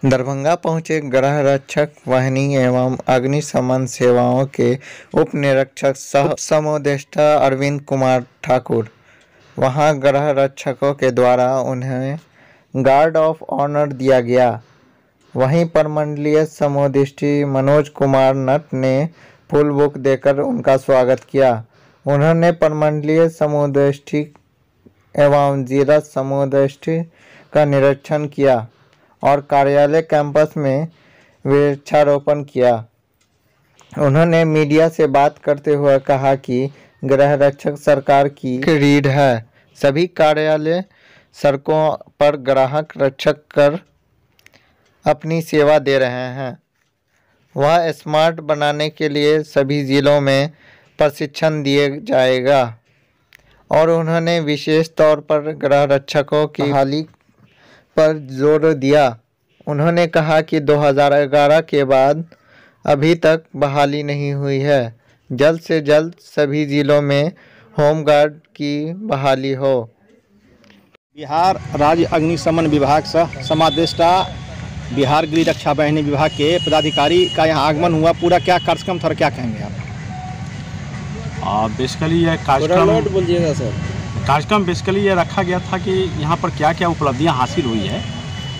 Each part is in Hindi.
दरभंगा पहुंचे गृह रक्षक वाहिनी एवं अग्निशमन सेवाओं के उप निरीक्षक सह समोदेष्टा अरविंद कुमार ठाकुर। वहां गृह रक्षकों के द्वारा उन्हें गार्ड ऑफ ऑनर दिया गया। वहीं प्रमंडलीय समोदेष्टी मनोज कुमार नट ने फुल बुक देकर उनका स्वागत किया। उन्होंने प्रमंडलीय समोदेष्टी एवं जिला समोदेष्टी का निरीक्षण किया और कार्यालय कैंपस में वृक्षारोपण किया। उन्होंने मीडिया से बात करते हुए कहा कि गृह रक्षक सरकार की रीढ़ है। सभी कार्यालय सड़कों पर ग्राहक रक्षक कर अपनी सेवा दे रहे हैं। वह स्मार्ट बनाने के लिए सभी जिलों में प्रशिक्षण दिया जाएगा और उन्होंने विशेष तौर पर गृह रक्षकों की बहाली पर जोर दिया। उन्होंने कहा कि 2011 के बाद अभी तक बहाली नहीं हुई है। जल्द से जल्द सभी जिलों में होमगार्ड की बहाली हो। बिहार राज्य अग्निशमन विभाग सह समादेष्टा बिहार गृह रक्षा वाहिनी विभाग के पदाधिकारी का यहाँ आगमन हुआ। पूरा क्या कार्यक्रम था, क्या कहेंगे आप? बेसिकली यह कार्यक्रम बेसिकली ये रखा गया था कि यहाँ पर क्या क्या उपलब्धियाँ हासिल हुई है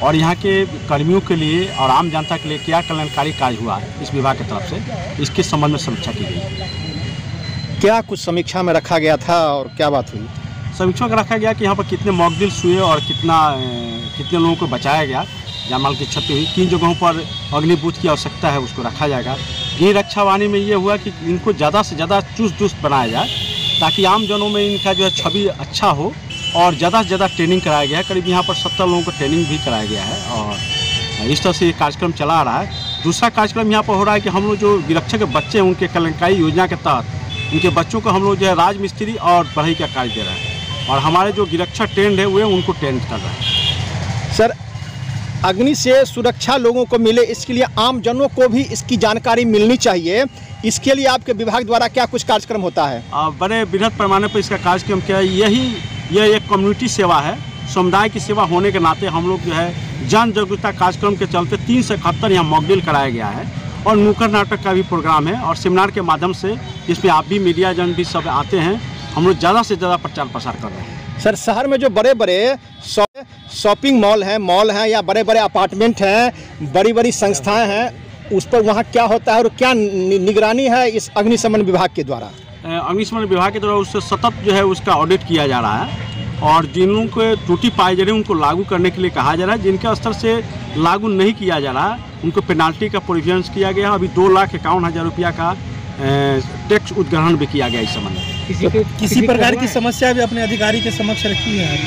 और यहाँ के कर्मियों के लिए और आम जनता के लिए क्या कल्याणकारी कार्य हुआ है इस विभाग की तरफ से, इसके संबंध में समीक्षा की गई। क्या कुछ समीक्षा में रखा गया था और क्या बात हुई? समीक्षा का रखा गया कि यहाँ पर कितने मॉक ड्रिल्स हुए और कितने लोगों को बचाया गया, जानमाल की क्षति हुई, किन जगहों पर अग्निबूथ की आवश्यकता है उसको रखा जाएगा। गृह रक्षा वाहिनी में ये हुआ कि इनको ज़्यादा से ज़्यादा चुस्त बनाया जाए ताकि आम जनों में इनका जो है छवि अच्छा हो और ज़्यादा से ज़्यादा ट्रेनिंग कराया गया है। करीब यहाँ पर 70 लोगों को ट्रेनिंग भी कराया गया है और इस तरह से ये कार्यक्रम चला आ रहा है। दूसरा कार्यक्रम यहाँ पर हो रहा है कि हम लोग जो गिरक्षक के बच्चे हैं उनके कल्याणकारी योजना के तहत उनके बच्चों को हम लोग जो है राजमिस्त्री और बढ़ई का कार्य दे रहे हैं और हमारे जो गिरक्षक ट्रेंड है वे उनको ट्रेंड कर रहे हैं। सर, अग्नि से सुरक्षा लोगों को मिले, इसके लिए आम जनों को भी इसकी जानकारी मिलनी चाहिए। इसके लिए आपके विभाग द्वारा क्या कुछ कार्यक्रम होता है? बड़े बृहद पैमाने पर इसका कार्यक्रम क्या है, यह एक कम्युनिटी सेवा है। समुदाय की सेवा होने के नाते हम लोग जो है जन जागरूकता कार्यक्रम के चलते 3 से 71 यहाँ मॉक ड्रिल कराया गया है और नुक्कड़ नाटक का भी प्रोग्राम है और सेमिनार के माध्यम से जिसमें आप भी मीडिया जन भी सब आते हैं, हम लोग ज़्यादा से ज़्यादा प्रचार प्रसार कर रहे हैं। सर, शहर में जो बड़े बड़े शॉपिंग मॉल हैं या बड़े बड़े अपार्टमेंट हैं, बड़ी बड़ी संस्थाएं हैं, उस पर वहाँ क्या होता है और क्या निगरानी है इस अग्निशमन विभाग के द्वारा? अग्निशमन विभाग के द्वारा उससे सतत जो है उसका ऑडिट किया जा रहा है और जिन लोगों को त्रुटि पाई जा रही है उनको लागू करने के लिए कहा जा रहा है। जिनके स्तर से लागू नहीं किया जा रहा है उनको पेनाल्टी का प्रोविजन किया गया है। अभी 2,51,000 रुपया का टैक्स उद्ग्रहण भी किया गया इस संबंध में। किसी प्रकार की समस्या भी अपने अधिकारी के समक्ष रखी है?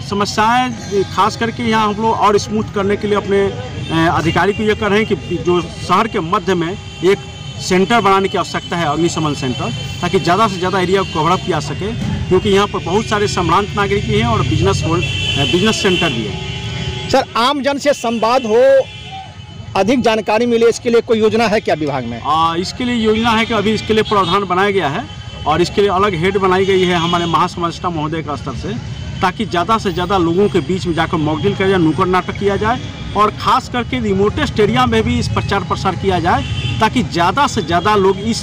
समस्याएं खास करके यहाँ हम लोग और स्मूथ करने के लिए अपने अधिकारी को ये कर रहे हैं कि जो शहर के मध्य में एक सेंटर बनाने की आवश्यकता है, अग्निशमन सेंटर, ताकि ज़्यादा से ज़्यादा एरिया को कवर अप किया सके, क्योंकि यहाँ पर बहुत सारे सम्भ्रांत नागरिक भी हैं और बिजनेस सेंटर भी है। सर, आम जन से संवाद हो, अधिक जानकारी मिले, इसके लिए कोई योजना है क्या विभाग में? इसके लिए योजना है कि अभी इसके लिए प्रावधान बनाया गया है और इसके लिए अलग हेड बनाई गई है हमारे महासमादेष्टा महोदय का स्तर से, ताकि ज़्यादा से ज़्यादा लोगों के बीच में जाकर मॉक ड्रिल किया जाए, नुक्कड़ नाटक किया जाए और ख़ास करके रिमोटेस्ट एरिया में भी इस प्रचार प्रसार किया जाए ताकि ज़्यादा से ज़्यादा लोग इस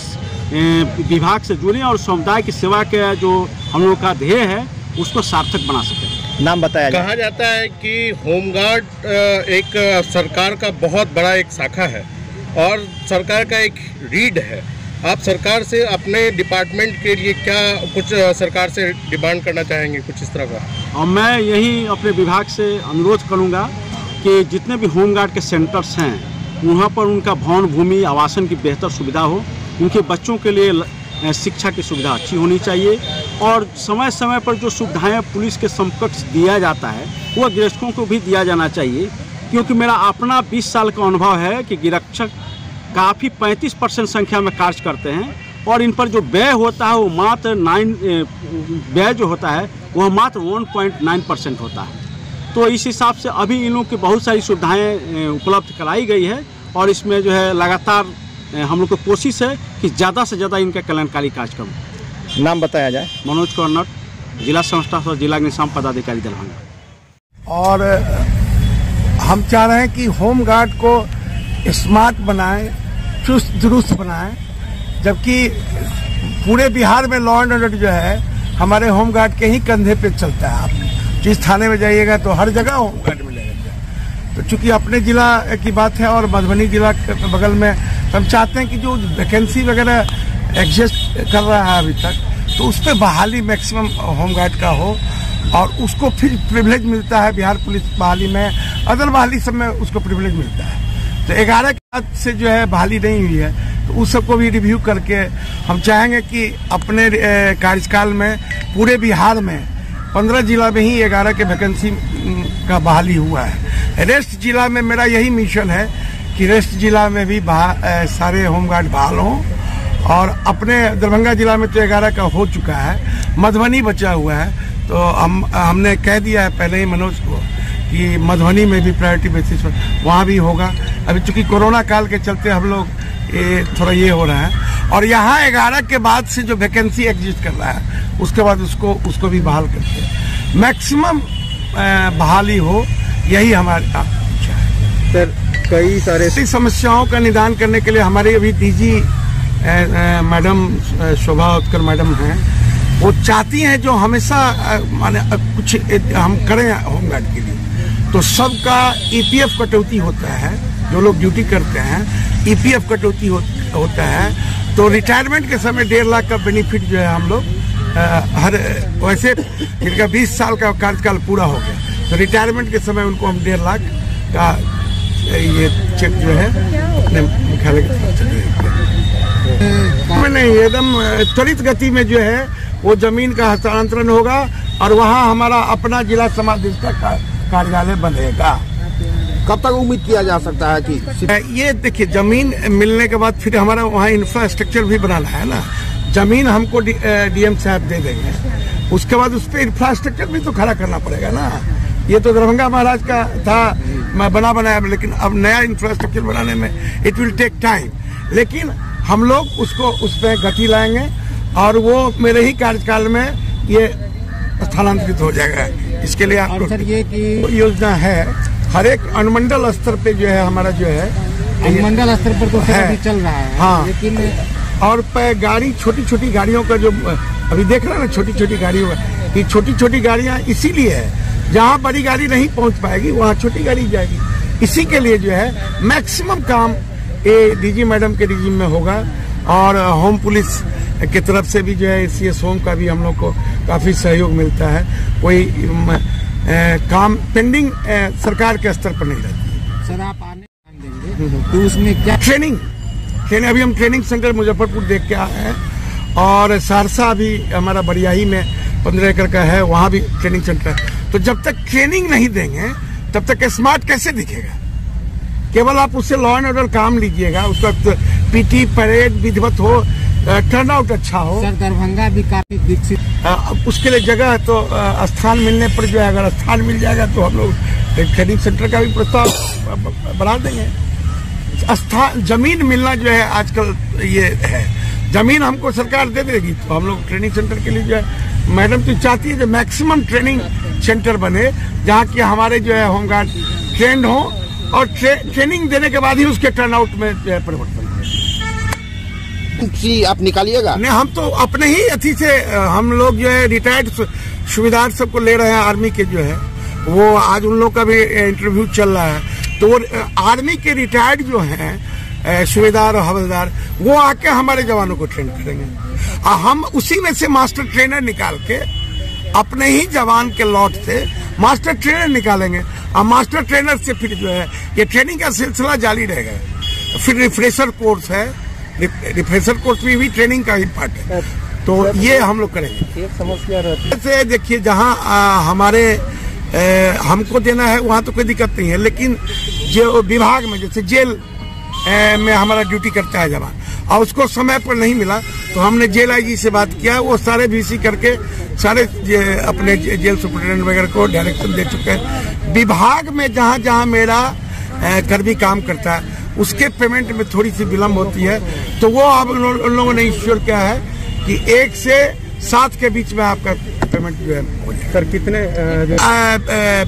विभाग से जुड़ें और समुदाय की सेवा के जो हम लोग का ध्येय है उसको सार्थक बना सकें। नाम बताया जाए। कहा जाता है कि होमगार्ड एक सरकार का बहुत बड़ा एक शाखा है और सरकार का एक रीढ़ है। आप सरकार से अपने डिपार्टमेंट के लिए क्या कुछ सरकार से डिमांड करना चाहेंगे, कुछ इस तरह का? और मैं यही अपने विभाग से अनुरोध करूंगा कि जितने भी होमगार्ड के सेंटर्स हैं वहाँ पर उनका भवन भूमि आवासन की बेहतर सुविधा हो, उनके बच्चों के लिए शिक्षा की सुविधा अच्छी होनी चाहिए और समय समय पर जो सुविधाएं पुलिस के समकक्ष दिया जाता है वह गिरक्षकों को भी दिया जाना चाहिए। क्योंकि मेरा अपना 20 साल का अनुभव है कि गिरक्षक काफ़ी 35% संख्या में कार्य करते हैं और इन पर जो व्यय होता है वो मात्र 1.9% होता है। तो इस हिसाब से अभी इन लोगों की बहुत सारी सुविधाएं उपलब्ध कराई गई है और इसमें जो है लगातार हम लोग को कोशिश है कि ज़्यादा से ज़्यादा इनका कल्याणकारी कार्यक्रम। नाम बताया जाए। मनोज कुमार नट, जिला समस्ता जिला अग्निशमन पदाधिकारी दरभंगा। और हम चाह रहे हैं कि होम गार्ड को स्मार्ट बनाएं, चुस्त दुरुस्त बनाएं, जबकि पूरे बिहार में लॉ एंड ऑर्डर जो है हमारे होम गार्ड के ही कंधे पे चलता है। आप जिस थाने में जाइएगा तो हर जगह होम गार्ड मिलेगा। तो चूंकि अपने जिला की बात है और मधुबनी जिला के बगल में, हम चाहते हैं कि जो वैकेंसी वगैरह एग्जिस्ट कर रहा है अभी तक, तो उस पर बहाली मैक्सिमम होम गार्ड का हो और उसको फिर प्रिविलेज मिलता है। बिहार पुलिस बहाली में, अदर बहाली सब में उसको प्रिविलेज मिलता है। तो 11 के बाद से जो है बहाली नहीं हुई है, तो उस सबको भी रिव्यू करके हम चाहेंगे कि अपने कार्यकाल में पूरे बिहार में 15 जिला में ही 11 के वैकेंसी का बहाली हुआ है। रेस्ट जिला में मेरा यही मिशन है कि रेस्ट जिला में भी सारे होमगार्ड बहाल हों। और अपने दरभंगा जिला में तो 11 का हो चुका है, मधुबनी बचा हुआ है। तो हमने कह दिया है पहले ही मनोज को कि मधुबनी में भी प्रायोरिटी बेसिस पर वहाँ भी होगा। अभी चूंकि कोरोना काल के चलते हम लोग थोड़ा ये हो रहा है। और यहाँ 11 के बाद से जो वैकेंसी एग्जिस्ट कर रहा है उसके बाद उसको भी बहाल करते हैं, मैक्सिमम बहाली हो, यही हमारी इच्छा है। सर, कई सारे समस्याओं का निदान करने के लिए हमारे अभी डीजी मैडम शोभा उत्कर मैडम हैं, वो चाहती हैं जो हमेशा माने कुछ हम करें होमगार्ड के लिए, तो सबका ईपीएफ कटौती होता है। जो लोग ड्यूटी करते हैं ईपीएफ कटौती होता है। तो रिटायरमेंट के समय 1.5 लाख का बेनिफिट जो है हम लोग हर, वैसे जिनका 20 साल का कार्यकाल पूरा हो गया तो रिटायरमेंट के समय उनको हम 1.5 लाख का ये चेक जो है अपने मुख्यालय के तरफ से नहीं, एकदम त्वरित गति में जो है वो जमीन का हस्तांतरण होगा और वहाँ हमारा अपना जिला समादेष्टा का कार्यालय बनेगा। कब तक उम्मीद किया जा सकता है कि ये देखिए, जमीन मिलने के बाद फिर हमारा वहाँ इंफ्रास्ट्रक्चर भी बनाना है ना। जमीन हमको डीएम साहब दे देंगे, उसके बाद उस पर इंफ्रास्ट्रक्चर भी तो खड़ा करना पड़ेगा ना। ये तो दरभंगा महाराज का था बनाया, लेकिन अब नया इंफ्रास्ट्रक्चर बनाने में इट विल टेक टाइम। लेकिन हम लोग उसको उस पर गति लाएंगे और वो मेरे ही कार्यकाल में ये स्थानांतरित हो जाएगा। इसके लिए आप योजना है हर एक अनुमंडल स्तर पे जो है हमारा जो है अनुमंडल स्तर पर तो अभी चल रहा है। हाँ, लेकिन और गाड़ी छोटी छोटी गाड़ियों का जो अभी देख रहे हैं ना, छोटी छोटी गाड़ियों का, ये छोटी छोटी गाड़ियां इसीलिए है जहाँ बड़ी गाड़ी नहीं पहुंच पाएगी वहाँ छोटी गाड़ी जाएगी। इसी के लिए जो है मैक्सिमम काम ये डीजी मैडम के रिजीम में होगा। और होम पुलिस की तरफ से भी जो है CS होम का भी हम लोग को काफी सहयोग मिलता है। कोई काम पेंडिंग सरकार के स्तर पर नहीं रहती है। सर, आप आने देंगे तो उसमें क्या ट्रेनिंग अभी हम ट्रेनिंग सेंटर मुजफ्फरपुर देख के आए हैं और सहरसा भी हमारा बरियाही में 15 एकड़ का है, वहाँ भी ट्रेनिंग सेंटर है। तो जब तक ट्रेनिंग नहीं देंगे तब तक स्मार्ट कैसे दिखेगा? केवल आप उससे लॉ एंड ऑर्डर काम लीजिएगा, उसका पीटी परेड विधिवत हो, टर्न आउट अच्छा हो। सर, दरभंगा भी काफी विकसित, उसके लिए जगह तो स्थान मिलने पर जो है, अगर स्थान मिल जाएगा तो हम लोग ट्रेनिंग सेंटर का भी प्रस्ताव बढ़ा देंगे। स्थान जमीन मिलना जो है आजकल ये है, जमीन हमको सरकार दे देगी तो हम लोग ट्रेनिंग सेंटर के लिए जो है, मैडम तो चाहती है जो मैक्सिमम ट्रेनिंग सेंटर बने जहाँ की हमारे जो है होमगार्ड ट्रेंड हो और ट्रेनिंग देने के बाद ही उसके टर्नआउट में जो है परिवर्तन आप निकालिएगा। नहीं, हम तो अपने ही अथी से हम लोग जो है रिटायर्ड सुबेदार सबको ले रहे हैं। आर्मी के जो है वो आज उन लोग का भी इंटरव्यू चल रहा है, तो वो आर्मी के रिटायर्ड जो हैं सुबेदार और हवलदार वो आके हमारे जवानों को ट्रेन करेंगे और हम उसी में से मास्टर ट्रेनर निकाल के अपने ही जवान के लॉट से मास्टर ट्रेनर निकालेंगे और मास्टर ट्रेनर से फिर जो है ये ट्रेनिंग का सिलसिला जारी रहेगा। फिर रिफ्रेशर कोर्स है, रिफ्रेशर कोर्स में भी ट्रेनिंग का ही पार्ट है, तो ये हम लोग करेंगे। एक समस्या रहती है, देखिए जहाँ हमारे हमको देना है वहाँ तो कोई दिक्कत नहीं है, लेकिन जो विभाग में जैसे जेल में हमारा ड्यूटी करता है जवान और उसको समय पर नहीं मिला तो हमने जेल आईजी से बात किया, वो सारे VC करके सारे अपने जेल सुपरिटेंडेंट वगैरह को डायरेक्शन दे चुके हैं। विभाग में जहाँ जहाँ मेरा कर्मी काम करता है उसके पेमेंट में थोड़ी सी विलम्ब होती है, तो वो अब उन लोगों ने इंश्योर किया है कि 1 से 7 के बीच में आपका डिप्लॉयमेंट जो है हो जाए। सर कितने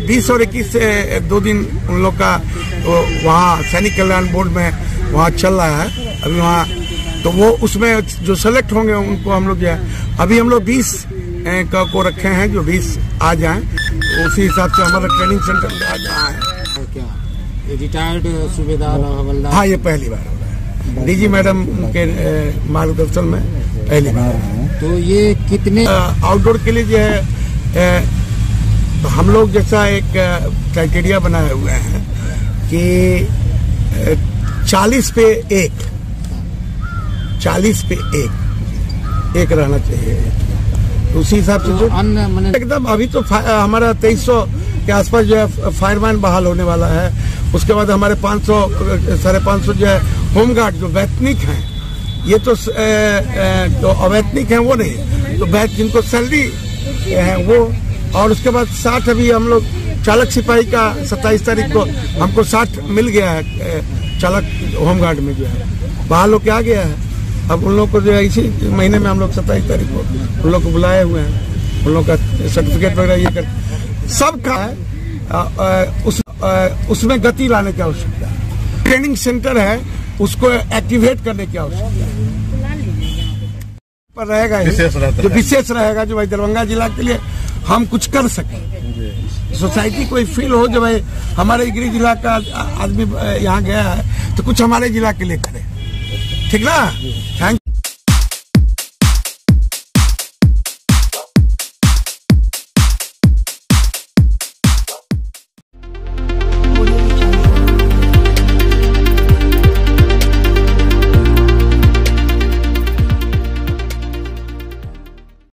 20 और 21 से 2 दिन उन लोग का वहाँ सैनिक कल्याण बोर्ड में वहाँ चल रहा है अभी वहाँ, तो वो उसमें जो सेलेक्ट होंगे उनको हम लोग जो है अभी हम लोग 20 को रखे हैं, जो 20 आ जाएं तो उसी हिसाब से हमारा ट्रेनिंग सेंटर आ रहा है। क्या रिटायर्ड सूबेदार हवलदार? हाँ, ये पहली बार हो रहा है, डीजी मैडम के मार्गदर्शन में पहली बार। तो ये कितने आउटडोर के लिए जो है तो हम लोग जैसा एक क्राइटेरिया बनाए हुए हैं कि 40 पे 1 रहना चाहिए, तो उसी हिसाब से जो अन्य मैंने एकदम अभी तो हमारा 2300 के आसपास जो है फायरमैन बहाल होने वाला है। उसके बाद हमारे 500 550 जो है होमगार्ड जो वैतनिक हैं, ये तो जो अवैतनिक हैं वो नहीं, तो जिनको सैलरी है वो, और उसके बाद 60 अभी हम लोग चालक सिपाही का 27 तारीख को हमको 60 मिल गया है, चालक होमगार्ड में जो है बहाल होके आ गया है। अब उन लोग को जो है इसी महीने में हम लोग 27 तारीख को उन लोग को बुलाए हुए हैं, उन लोग का सर्टिफिकेट वगैरह ये कर सब का है। उसमें गति लाने की आवश्यकता है, ट्रेनिंग सेंटर है उसको एक्टिवेट करने की आवश्यकता है, पर रहेगा जो विशेष रहेगा जो भाई दरभंगा जिला के लिए हम कुछ कर सकें। सोसाइटी को फील हो जो भाई हमारे गिरी जिला का आदमी यहाँ गया है तो कुछ हमारे जिला के लिए करे, ठीक ना। थैंक